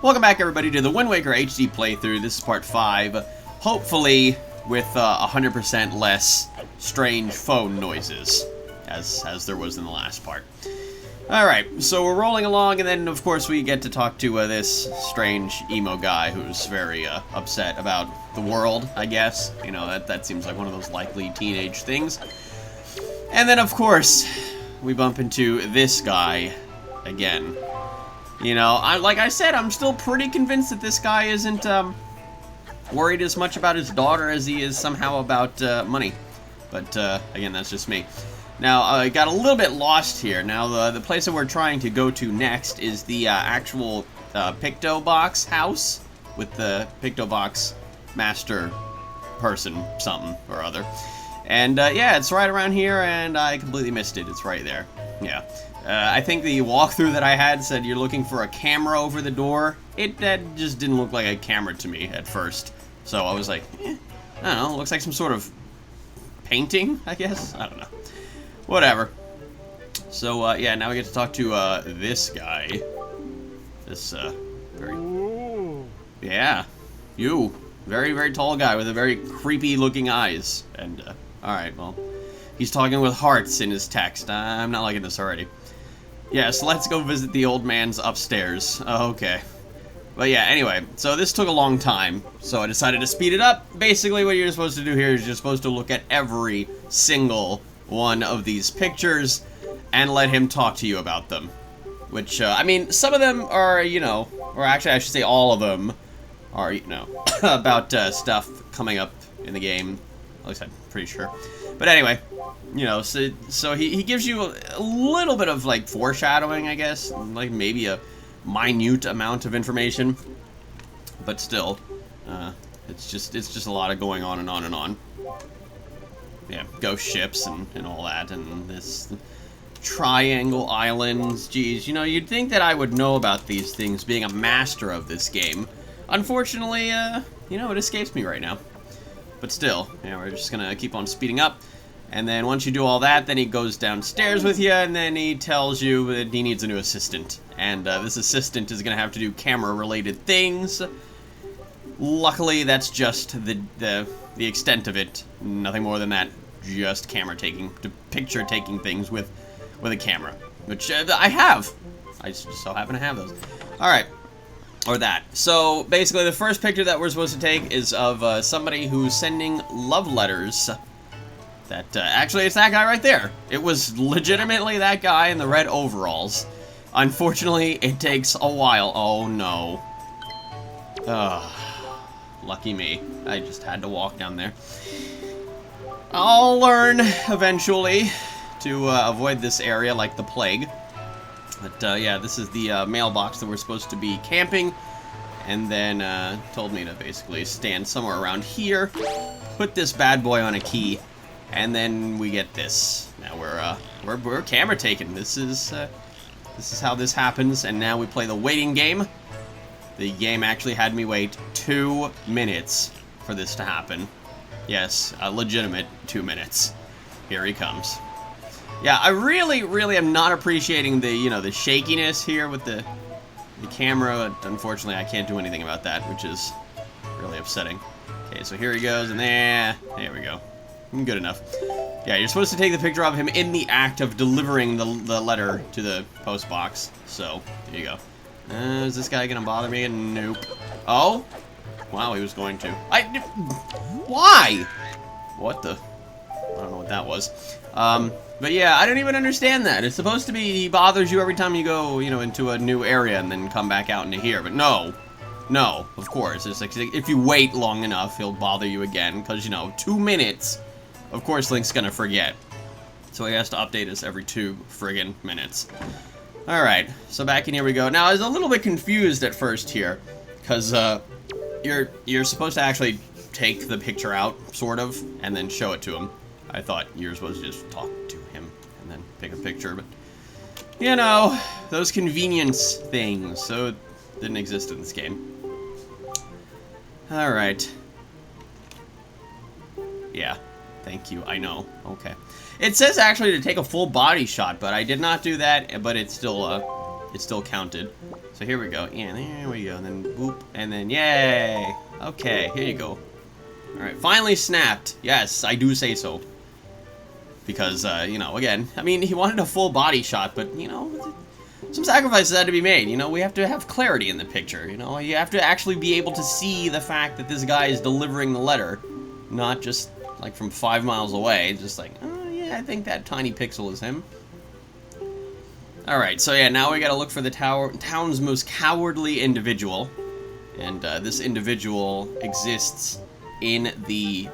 Welcome back, everybody, to the Wind Waker HD playthrough. This is part 5, hopefully with 100% less strange phone noises, as there was in the last part. Alright, so we're rolling along, and then, of course, we get to talk to this strange emo guy who's very upset about the world, I guess. You know, that seems like one of those likely teenage things. And then, of course, we bump into this guy again. You know, like I said, I'm still pretty convinced that this guy isn't worried as much about his daughter as he is somehow about money. But again, that's just me. Now, I got a little bit lost here. Now, the place that we're trying to go to next is the actual Picto Box house with the Picto Box master person, something or other. And yeah, it's right around here, and I completely missed it. It's right there. Yeah. I think the walkthrough that I had said you're looking for a camera over the door. That just didn't look like a camera to me at first. So I was like, I don't know, it looks like some sort of painting, I guess? I don't know. Whatever. So, yeah, now we get to talk to, this guy. This, yeah, you. Very, very tall guy with a very creepy looking eyes. And, alright, well, he's talking with hearts in his text. I'm not liking this already. Yeah, so let's go visit the old man's upstairs. Okay. But yeah, anyway, so this took a long time, so I decided to speed it up. Basically, what you're supposed to do here is you're supposed to look at every single one of these pictures and let him talk to you about them. Which, I mean, some of them are, you know, or actually I should say all of them are, you know, about stuff coming up in the game. At least I'm pretty sure. But anyway, you know, so he gives you a little bit of, like, foreshadowing, I guess. Like, maybe a minute amount of information. But still, it's just a lot of going on and on and on. Yeah, ghost ships and all that, and this triangle islands. Geez, you know, you'd think that I would know about these things, being a master of this game. Unfortunately, you know, it escapes me right now. But still, you know, we're just gonna keep on speeding up. And then once you do all that, then he goes downstairs with you, and then he tells you that he needs a new assistant. And this assistant is gonna have to do camera-related things. Luckily, that's just the extent of it. Nothing more than that. Just camera-taking, picture-taking things with a camera. Which I have. I just so happen to have those. Alright. Or that. So, basically, the first picture that we're supposed to take is of somebody who's sending love letters. That, actually, it's that guy right there. It was legitimately that guy in the red overalls. Unfortunately, it takes a while. Oh, no. Lucky me. I just had to walk down there. I'll learn, eventually, to avoid this area like the plague. But, yeah, this is the mailbox that we're supposed to be camping. And then, told me to basically stand somewhere around here, put this bad boy on a key, and then we get this. Now we're camera taking. This is how this happens, and now we play the waiting game. The game actually had me wait 2 minutes for this to happen. Yes, a legitimate 2 minutes. Here he comes. Yeah, I really, really am not appreciating the, you know, the shakiness here with the camera. Unfortunately, I can't do anything about that, which is really upsetting. Okay, so here he goes, and there we go. Good enough. Yeah, you're supposed to take the picture of him in the act of delivering the letter to the post box. So, there you go. Is this guy gonna bother me? Nope. Oh? Wow, he was going to. Why? What the? I don't know what that was. But yeah, I don't even understand that. It's supposed to be he bothers you every time you go, you know, into a new area and then come back out into here. But no. No, of course. It's like, if you wait long enough, he'll bother you again. Because, you know, 2 minutes, of course Link's gonna forget. So he has to update us every 2 friggin' minutes. Alright, so back in here we go. Now, I was a little bit confused at first here. Because, you're supposed to actually take the picture out, sort of, and then show it to him. I thought you were supposed to just talk to him and then take a picture, but, you know, those convenience things, so it didn't exist in this game. Alright. Yeah, thank you, I know, okay. It says actually to take a full body shot, but I did not do that, but it still it still counted. So here we go. Yeah, there we go. And then boop, and then yay. Okay, here you go. All right, finally snapped. Yes, I do say so. Because, you know, again, I mean, he wanted a full body shot, but, you know, some sacrifices had to be made. You know, we have to have clarity in the picture. You know, you have to actually be able to see the fact that this guy is delivering the letter, not just, like, from 5 miles away. Just like, oh, yeah, I think that tiny pixel is him. Alright, so yeah, now we gotta look for the town's most cowardly individual. And, this individual exists in the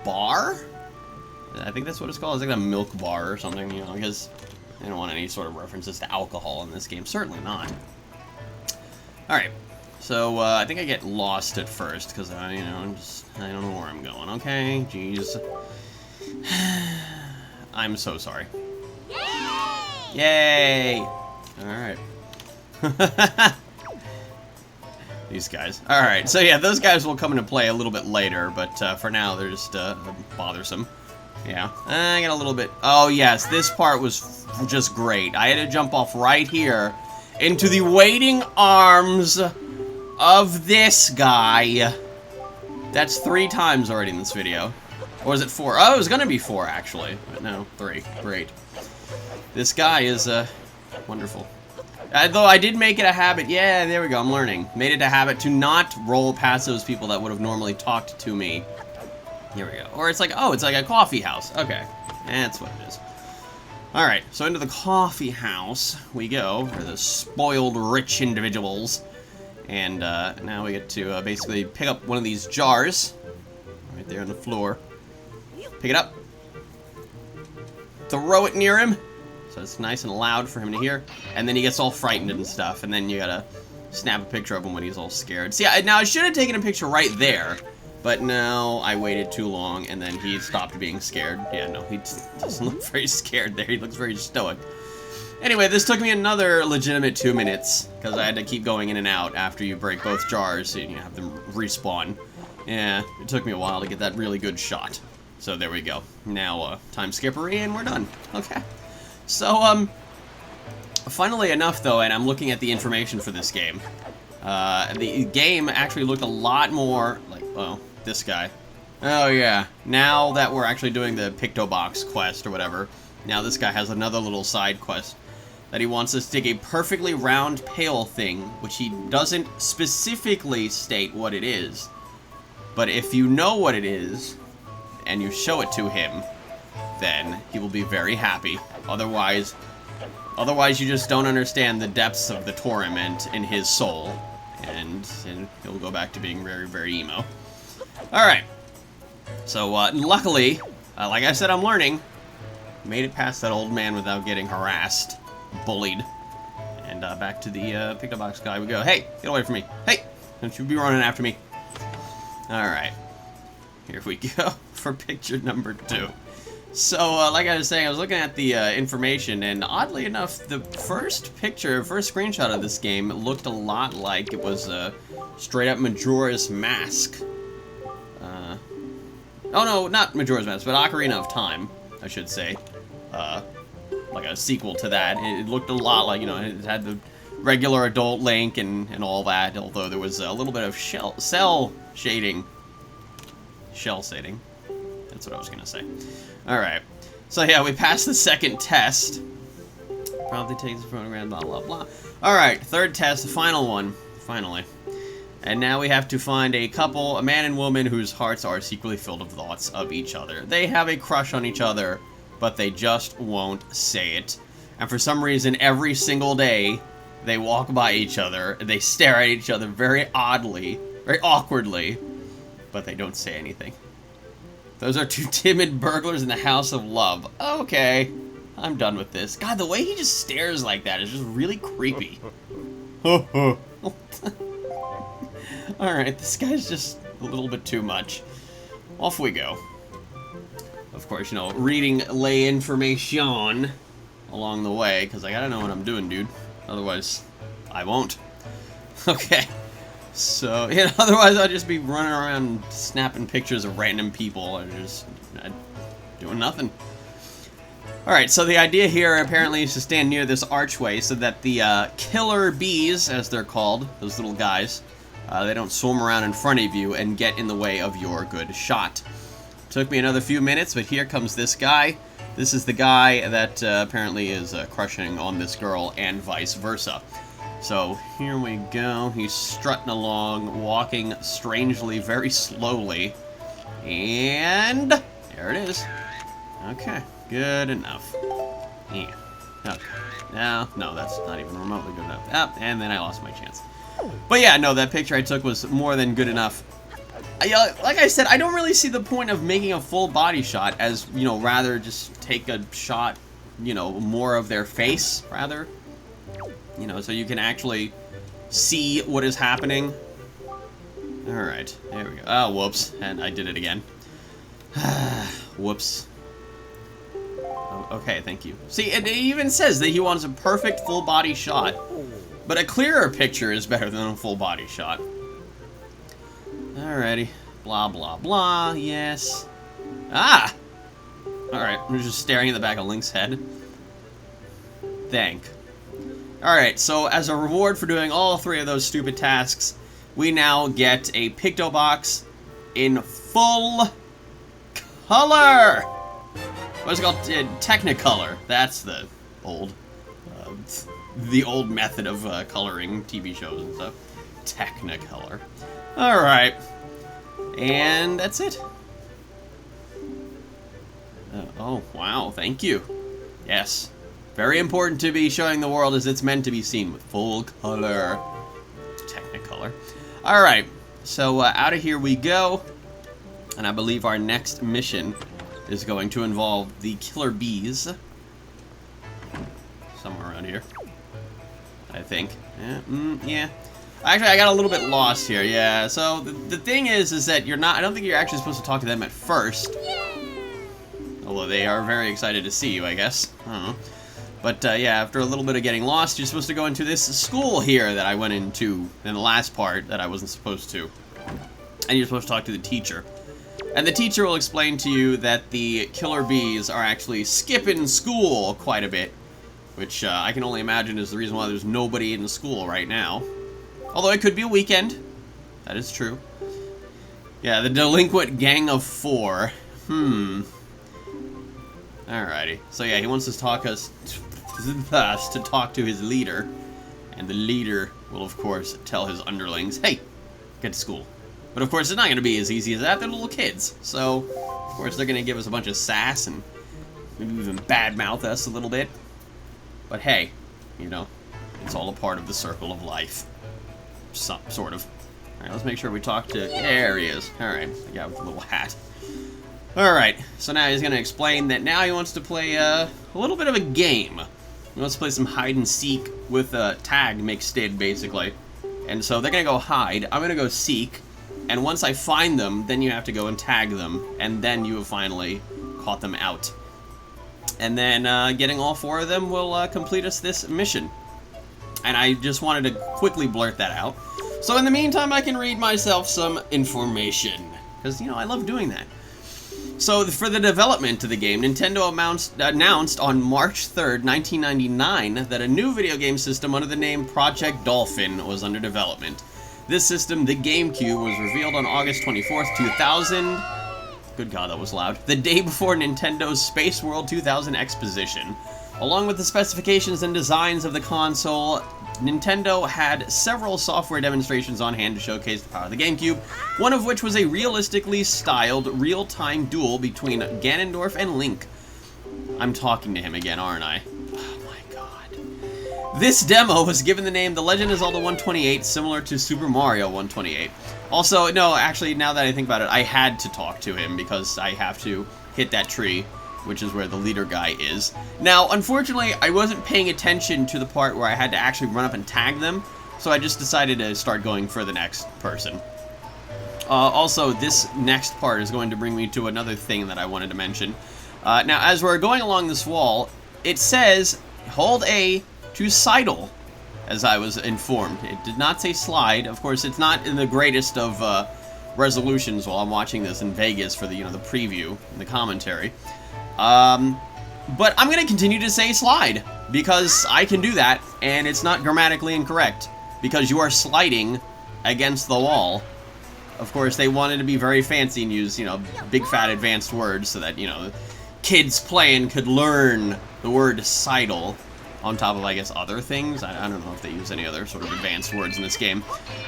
bar? I think that's what it's called. It's like a milk bar or something, you know, because I don't want any sort of references to alcohol in this game. Certainly not. Alright, so I think I get lost at first, because I don't know where I'm going. Okay, jeez. I'm so sorry. Yay! Alright. These guys. Alright, so yeah, those guys will come into play a little bit later, but for now they're just bothersome. Yeah, I got a little bit... Oh, yes, this part was just great. I had to jump off right here into the waiting arms of this guy. That's 3 times already in this video. Or was it 4? Oh, it was gonna be 4, actually. But no, 3. Great. This guy is, wonderful. Though I did make it a habit... Yeah, there we go, I'm learning. Made it a habit to not roll past those people that would have normally talked to me. Here we go. Or it's like, oh, it's like a coffee house. Okay. That's what it is. Alright, so into the coffee house we go. For the spoiled rich individuals. And now we get to basically pick up one of these jars. Right there on the floor. Pick it up. Throw it near him. So it's nice and loud for him to hear. And then he gets all frightened and stuff. And then you gotta snap a picture of him when he's all scared. See, now I should have taken a picture right there. But no, I waited too long, and then he stopped being scared. Yeah, no, he doesn't look very scared there. He looks very stoic. Anyway, this took me another legitimate 2 minutes, because I had to keep going in and out after you break both jars, and you have them respawn. Yeah, it took me a while to get that really good shot. So there we go. Now, time skippery, and we're done. Okay. So, funnily enough, though, and I'm looking at the information for this game, the game actually looked a lot more like, well, this guy. Oh yeah, now that we're actually doing the Pictobox quest or whatever, now this guy has another little side quest that he wants us to dig a perfectly round pale thing, which he doesn't specifically state what it is. But if you know what it is, and you show it to him, then he will be very happy. Otherwise you just don't understand the depths of the torment in his soul, and he'll go back to being very, very emo. Alright, so luckily, like I said, I'm learning. Made it past that old man without getting harassed, bullied, and back to the Pictobox guy we go. Hey, get away from me. Hey, don't you be running after me. Alright, here we go for picture number 2. So, like I was saying, I was looking at the information, and oddly enough, the first screenshot of this game looked a lot like it was a straight-up Majora's Mask. Oh no, not Majora's Mask, but Ocarina of Time, I should say. Like a sequel to that. It looked a lot like, you know, it had the regular adult Link and all that, although there was a little bit of cell shading. Shell shading. That's what I was gonna say. Alright. So yeah, we passed the second test. Probably takes a photograph, blah blah blah. Alright, third test, the final one. Finally. And now we have to find a couple, a man and woman, whose hearts are secretly filled with thoughts of each other. They have a crush on each other, but they just won't say it. And for some reason, every single day, they walk by each other, they stare at each other very oddly, very awkwardly, but they don't say anything. Those are 2 timid burglars in the house of love. Okay, I'm done with this. God, the way he just stares like that is just really creepy. Alright, this guy's just a little bit too much. Off we go. Of course, you know, reading lay information along the way, because I gotta know what I'm doing, dude. Otherwise, I won't. Okay. So, yeah, otherwise I'll just be running around snapping pictures of random people and just doing nothing. Alright, so the idea here apparently is to stand near this archway so that the killer bees, as they're called, those little guys, they don't swarm around in front of you and get in the way of your good shot. Took me another few minutes, but here comes this guy. This is the guy that apparently is crushing on this girl and vice versa. So here we go. He's strutting along, walking strangely, very slowly. And there it is. Okay, good enough. Yeah. Okay. No, that's not even remotely good enough. Ah, and then I lost my chance. But yeah, no, that picture I took was more than good enough. Like I said, I don't really see the point of making a full body shot as, you know, rather just take a shot, you know, more of their face, rather. You know, so you can actually see what is happening. Alright, there we go. Oh, whoops. And I did it again. Whoops. Oh, okay, thank you. See, it even says that he wants a perfect full body shot. But a clearer picture is better than a full body shot. Alrighty. Blah, blah, blah. Yes. Ah! Alright, I'm just staring at the back of Link's head. Thank. Alright, so as a reward for doing all three of those stupid tasks, we now get a Picto Box in full color! What's it called? Technicolor. That's the old method of coloring TV shows and stuff. Technicolor. Alright. And that's it. Oh, wow. Thank you. Yes. Very important to be showing the world as it's meant to be seen with full color. Technicolor. Alright. So, out of here we go. And I believe our next mission is going to involve the killer bees. Somewhere around here. I think. Yeah. Actually, I got a little bit lost here, yeah. So, the thing is that you're not... I don't think you're actually supposed to talk to them at first. Although they are very excited to see you, I guess. I don't know. But, yeah, after a little bit of getting lost, you're supposed to go into this school here that I went into in the last part that I wasn't supposed to. And you're supposed to talk to the teacher. And the teacher will explain to you that the killer bees are actually skipping school quite a bit. Which I can only imagine is the reason why there's nobody in school right now. Although it could be a weekend. That is true. Yeah, the delinquent gang of 4. Alrighty. So yeah, he wants to talk to his leader. And the leader will, of course, tell his underlings, hey, get to school. But of course, it's not going to be as easy as that. They're little kids. So, of course, they're going to give us a bunch of sass and maybe even badmouth us a little bit. But hey, you know, it's all a part of the circle of life. Sort of. Alright, let's make sure we talk to... There he is. Alright, the guy with the little hat. Alright, so now he's going to explain that now he wants to play a little bit of a game. He wants to play some hide and seek with a tag mixed in, basically. And so they're going to go hide. I'm going to go seek. And once I find them, then you have to go and tag them. And then you have finally caught them out. And then getting all 4 of them will complete us this mission. And I just wanted to quickly blurt that out. So in the meantime, I can read myself some information. Because, you know, I love doing that. So for the development of the game, Nintendo announced on March 3rd, 1999, that a new video game system under the name Project Dolphin was under development. This system, the GameCube, was revealed on August 24th, 2000. Good God, that was loud. The day before Nintendo's Space World 2000 exposition. Along with the specifications and designs of the console, Nintendo had several software demonstrations on hand to showcase the power of the GameCube, one of which was a realistically styled real-time duel between Ganondorf and Link. I'm talking to him again, aren't I? Oh my god. This demo was given the name The Legend of Zelda 128, similar to Super Mario 128. Also, no, actually, now that I think about it, I had to talk to him because I have to hit that tree, which is where the leader guy is. Now, unfortunately, I wasn't paying attention to the part where I had to actually run up and tag them, so I just decided to start going for the next person. Also, this next part is going to bring me to another thing that I wanted to mention. Now, as we're going along this wall, it says, hold A to sidle, as I was informed. It did not say slide. Of course, it's not in the greatest of resolutions while I'm watching this in Vegas for the, the preview and the commentary. But I'm going to continue to say slide, because I can do that, and it's not grammatically incorrect, because you are sliding against the wall. Of course, they wanted to be very fancy and use, you know, big fat advanced words so that, you know, kids playing could learn the word sidle on top of, I guess, other things. I don't know if they use any other sort of advanced words in this game.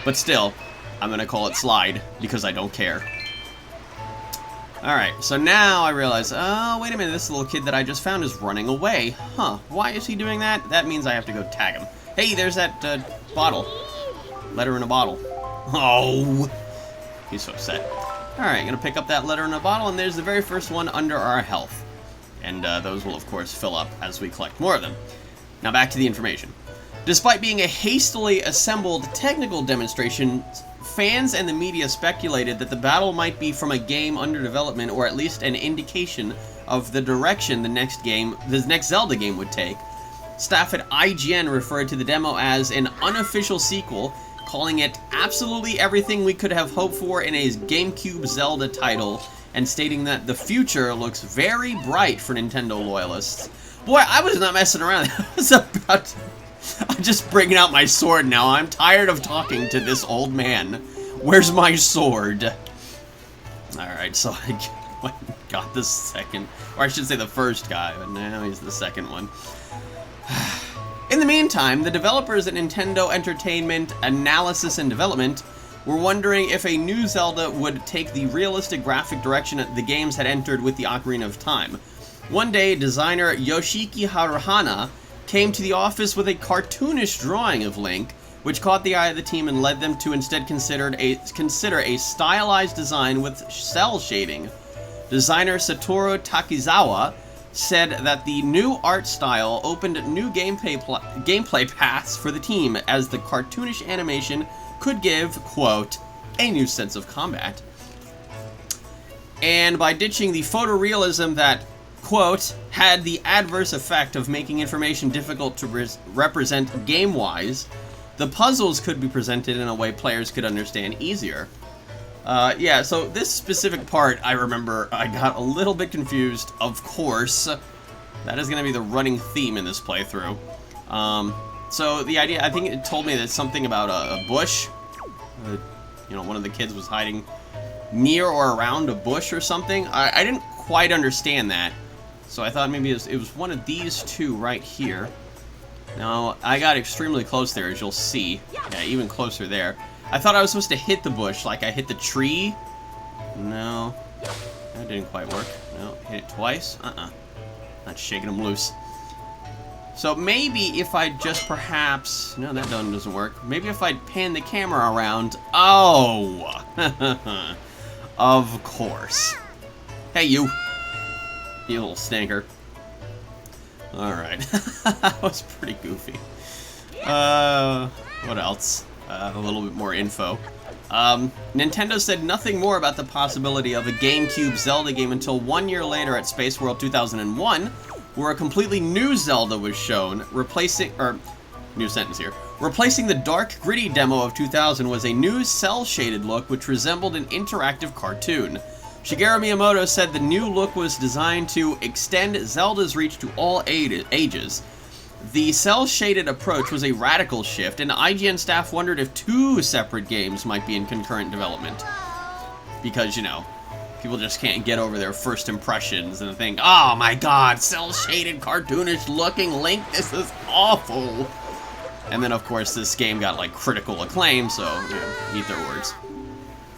But still, I'm going to call it slide because I don't care. Alright, so now I realize, oh, wait a minute, this little kid that I just found is running away. Huh, why is he doing that? That means I have to go tag him. Hey, there's that bottle. Letter in a bottle. Oh, he's so upset. Alright, gonna pick up that letter in a bottle, and there's the very first one under our health. And those will, of course, fill up as we collect more of them. Now back to the information. Despite being a hastily assembled technical demonstration, fans and the media speculated that the battle might be from a game under development, or at least an indication of the direction the next Zelda game would take. Staff at IGN referred to the demo as an unofficial sequel, calling it absolutely everything we could have hoped for in a GameCube Zelda title, and stating that the future looks very bright for Nintendo loyalists. Boy, I was not messing around. I was about to... I'm just bringing out my sword now. I'm tired of talking to this old man. Where's my sword? Alright, so I got the second... Or I should say the first guy, but now he's the second one. In the meantime, the developers at Nintendo Entertainment Analysis and Development were wondering if a new Zelda would take the realistic graphic direction the games had entered with the Ocarina of Time. One day, designer Yoshiki Haruhana came to the office with a cartoonish drawing of Link, which caught the eye of the team and led them to instead consider a stylized design with cell shading. Designer Satoru Takizawa said that the new art style opened new gameplay paths for the team, as the cartoonish animation could give, quote, a new sense of combat. And by ditching the photorealism that, quote, had the adverse effect of making information difficult to represent game-wise, the puzzles could be presented in a way players could understand easier. Yeah, so this specific part, I remember I got a little bit confused, of course. That is going to be the running theme in this playthrough. So the idea, I think it told me that something about a bush. You know, one of the kids was hiding near or around a bush or something. I didn't quite understand that. So I thought maybe it was one of these two right here. Now, I got extremely close there, as you'll see. Yeah, even closer there. I thought I was supposed to hit the bush like I hit the tree. No, that didn't quite work. No, hit it twice. Not shaking them loose. So maybe if I just perhaps... No, that doesn't work. Maybe if I pan the camera around... Oh! Of course. Hey, you. You little stinker. Alright. That was pretty goofy. What else? A little bit more info. Nintendo said nothing more about the possibility of a GameCube Zelda game until 1 year later at Space World 2001, where a completely new Zelda was shown, replacing the dark, gritty demo of 2000 was a new cel-shaded look which resembled an interactive cartoon. Shigeru Miyamoto said the new look was designed to extend Zelda's reach to all ages. The cel-shaded approach was a radical shift, and IGN staff wondered if 2 separate games might be in concurrent development. Because, you know, people just can't get over their first impressions and think, oh my god, cel-shaded, cartoonish-looking Link, this is awful! And then, of course, this game got, like, critical acclaim, so, you know, eat their words.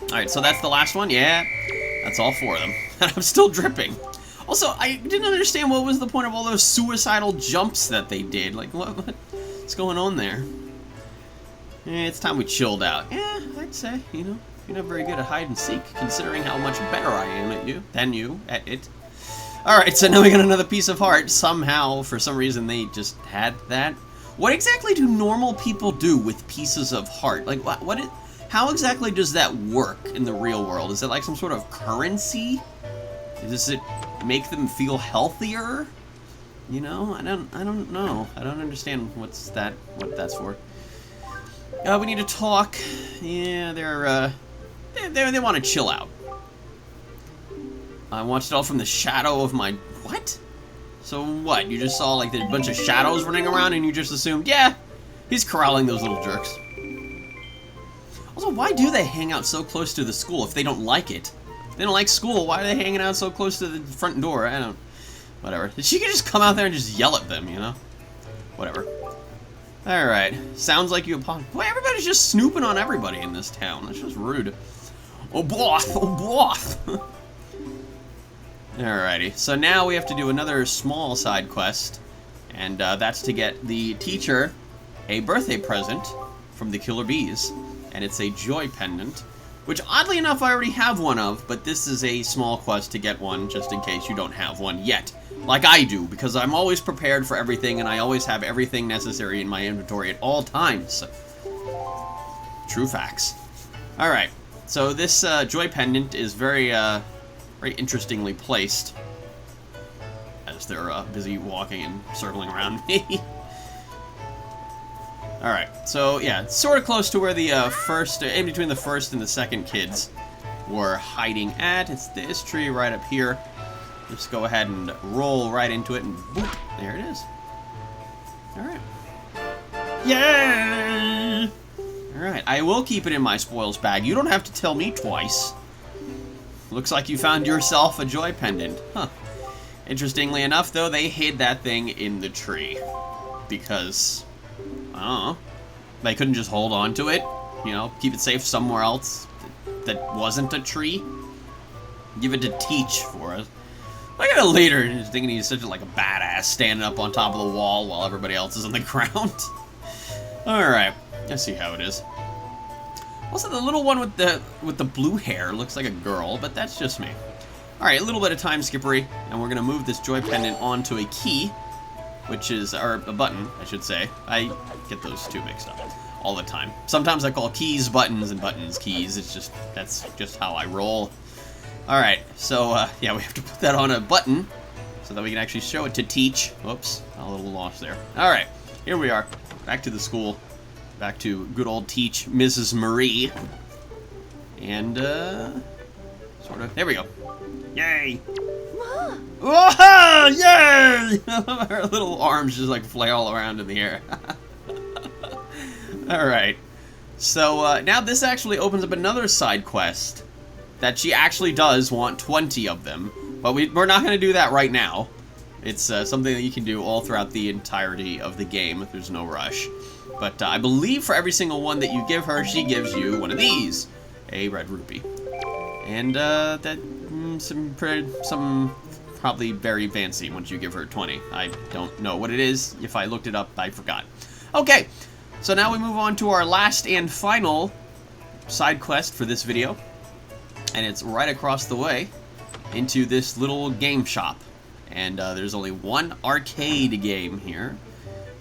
Alright, so that's the last one? Yeah, that's all 4 of them. And I'm still dripping. Also, I didn't understand what was the point of all those suicidal jumps that they did. Like, what's going on there? It's time we chilled out. Yeah, I'd say, you know, you're not very good at hide and seek, considering how much better I am at it. Alright, so now we got another piece of heart. Somehow, for some reason, they just had that. What exactly do normal people do with pieces of heart? Like, how exactly does that work in the real world? Is it like some sort of currency? Does it make them feel healthier? You know, I don't know. I don't understand what that's for. We need to talk. Yeah, they want to chill out. I watched it all from the shadow of my... What? So what? You just saw like a bunch of shadows running around and you just assumed, yeah, he's corralling those little jerks. Also, why do they hang out so close to the school if they don't like it? If they don't like school, why are they hanging out so close to the front door? I don't... Whatever. She could just come out there and just yell at them, you know? Whatever. Alright. Sounds like you apologize. Boy, everybody's just snooping on everybody in this town. That's just rude. Oh, blah! Oh, blah! Alrighty. So now we have to do another small side quest. And that's to get the teacher a birthday present from the Killer Bees. And it's a joy pendant, which oddly enough I already have one of, but this is a small quest to get one just in case you don't have one yet. Like I do, because I'm always prepared for everything and I always have everything necessary in my inventory at all times. True facts. Alright, so this joy pendant is very interestingly placed as they're busy walking and circling around me. Alright, so yeah, it's sort of close to where the first, in between the first and the second kids were hiding at. It's this tree right up here. Just go ahead and roll right into it and boop, there it is. Alright. Yay! Alright, I will keep it in my spoils bag. You don't have to tell me twice. Looks like you found yourself a joy pendant. Huh. Interestingly enough, though, they hid that thing in the tree. Because... I don't know. They couldn't just hold on to it, you know, keep it safe somewhere else that wasn't a tree. Give it to Teach for us. Look at it later, and he's thinking he's such a badass standing up on top of the wall while everybody else is on the ground. Alright, let's see how it is. Also, the little one with the blue hair looks like a girl, but that's just me. Alright, a little bit of time skippery, and we're gonna move this joy pendant onto a key. Which is, or a button, I should say. I get those two mixed up all the time. Sometimes I call keys buttons and buttons keys. It's just, that's just how I roll. Alright, so, yeah, we have to put that on a button so that we can actually show it to Teach. Whoops, a little lost there. Alright, here we are. Back to the school. Back to good old Teach, Mrs. Marie. And, sort of, there we go. Yay! Whoa! Yay! Her little arms just flail around in the air. Alright. So, now this actually opens up another side quest that she actually does want 20 of them. But we're not going to do that right now. It's something that you can do all throughout the entirety of the game if there's no rush. But I believe for every single one that you give her, she gives you one of these. A red rupee. And, some probably very fancy once you give her 20. I don't know what it is. If I looked it up, I forgot. Okay, so now we move on to our last and final side quest for this video. And it's right across the way into this little game shop. And there's only one arcade game here.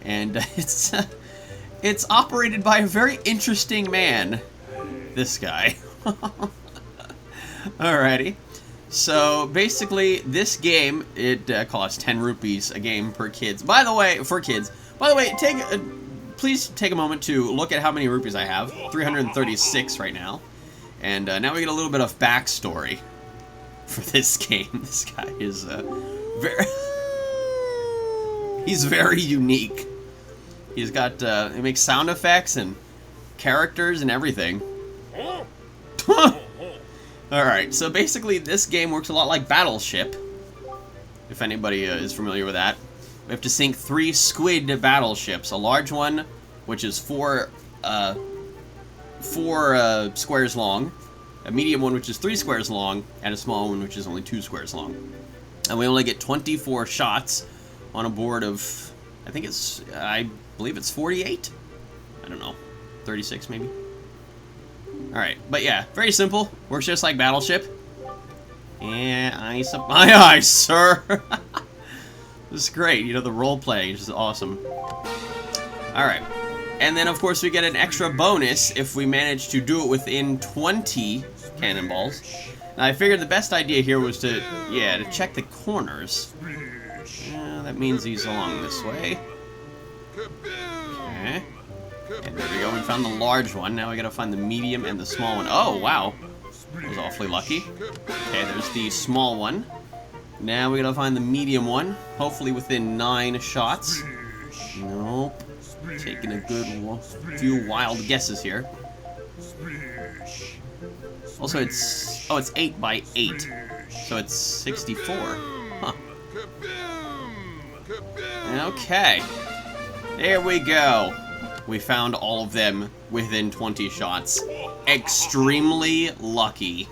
And it's operated by a very interesting man. This guy. Alrighty. So basically, this game, it costs 10 rupees a game per kids. By the way, for kids. By the way, please take a moment to look at how many rupees I have. 336 right now. And now we get a little bit of backstory for this game. This guy is he's very unique. He's got he makes sound effects and characters and everything. Alright, so basically this game works a lot like Battleship, if anybody is familiar with that. We have to sink 3 squid battleships, a large one, which is 4 squares long, a medium one, which is 3 squares long, and a small one, which is only 2 squares long. And we only get 24 shots on a board of, I believe it's 48? I don't know, 36 maybe? Alright, but yeah, very simple. Works just like Battleship. And my eyes, sir! This is great, you know, the role-playing is just awesome. Alright, and then of course we get an extra bonus if we manage to do it within 20 cannonballs. Now I figured the best idea here was to check the corners. That means he's along this way. Okay. And there we go, we found the large one. Now we gotta find the medium and the small one. Oh, wow. That was awfully lucky. Okay, there's the small one. Now we gotta find the medium one. Hopefully within 9 shots. Nope. Taking a good few wild guesses here. Also, it's 8 by 8, so it's 64. Huh. Okay. There we go. We found all of them within 20 shots. Extremely lucky,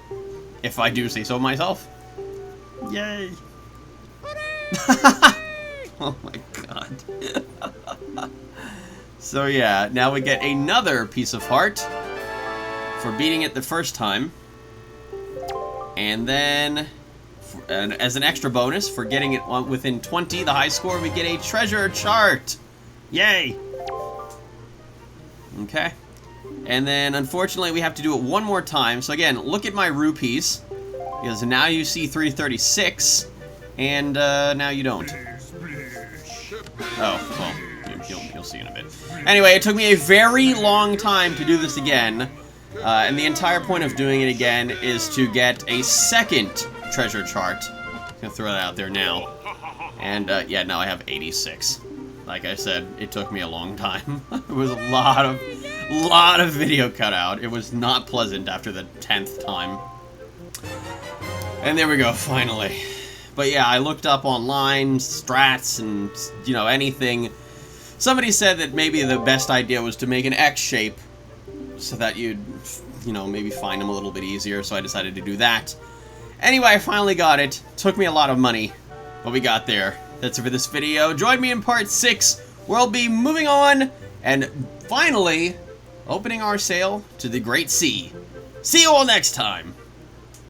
if I do say so myself. Yay! Oh my god. So yeah, now we get another piece of heart for beating it the first time. And then, as an extra bonus for getting it within 20, the high score, we get a treasure chart. Yay! Okay. And then, unfortunately, we have to do it one more time. So again, look at my rupees, because now you see 336, and now you don't. Oh, well, you'll see in a bit. Anyway, it took me a very long time to do this again, and the entire point of doing it again is to get a second treasure chart. I'm gonna throw that out there now. And, yeah, now I have 86. Like I said, it took me a long time. It was a lot of video cut out. It was not pleasant after the 10th time. And there we go, finally. But yeah, I looked up online, strats, and, you know, anything. Somebody said that maybe the best idea was to make an X shape so that you'd, you know, maybe find them a little bit easier, so I decided to do that. Anyway, I finally got it. Took me a lot of money, but we got there. That's it for this video. Join me in part 6, where I'll be moving on and finally opening our sail to the Great Sea. See you all next time!